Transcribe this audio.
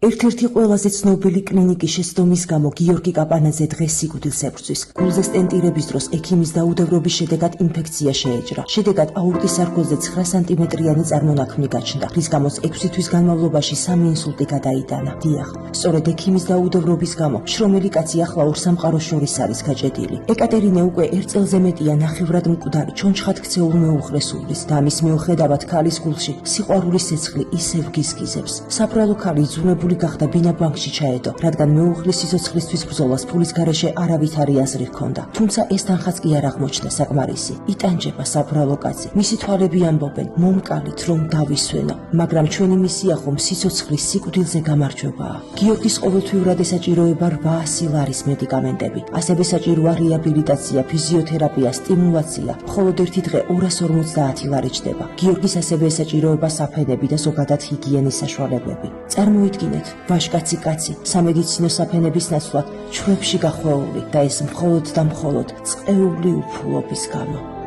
ერთ-ერთი ყველაზე ცნობილი კლინიკის შეცდომის გამო გიორგი კაპანაძე დღეს სიკვდილს ებრძვის. გულზე სტენტირების დროს ექიმის დაუდევრობის შედეგად ინფექცია შეეჭრა. შედეგად აორტის სარკმელზე 9 სანტიმეტრიანი წარმონაქმნი გაჩნდა, რის გამოც 6 თვის განმავლობაში 3 ინსულტი გადაიტანა. დიახ, სწორედ ექიმის დაუდევრობის გამო შრომელი კაცი ახლა ორ სამყაროს შორის არის გაჭედილი. ეკატერინე უკვე 1 წელზე მეტია ნახევრად მკვდარი ჩონჩხად ქცეულ მეუღლეს უვლის და ამის მიუხედავად ქალის გულში სიყვარულის ცეცხლი ისევ გიზგიზებს. საბრალო ქალი იძულებული გახდა ბინა ბანკში ჩაედო, რადგან მეუღლის სიცოცხლისთვის ბრძოლას ფულის გარეშე არავითარი აზრი ჰქონდა. თუმცა ეს თანხაც კი არ აღმოჩნდა საკმარისი. იტანჯება საბრალო კაცი. მისი თვალები ამბობენ, მომკალით რომ დავისვენო, მაგრამ ჩვენი მისია ხომ სიცოცხლის სიკვდილზე გამარჯვებაა. გიორგის ყოველთვიურად ესაჭიროება 800 ლარის მედიკამენტები. ასევე საჭიროა რეაბილიტაცია, ფიზიოთერაპია, სტიმულაცია. მხოლოდ ერთი დღე 250 ლარი ჩდება. გიორგის ასევე ესაჭიროება საფენები და ზოგადად ჰიგიენის საშუალებები. წარმოიდგინეთ, ვაჟკაცი კაცი სამედიცინო საფენების ნაცვლად ჩვებში გახვეული და ეს მხოლოდ და მხოლოდ წყეული უფულობის გამო.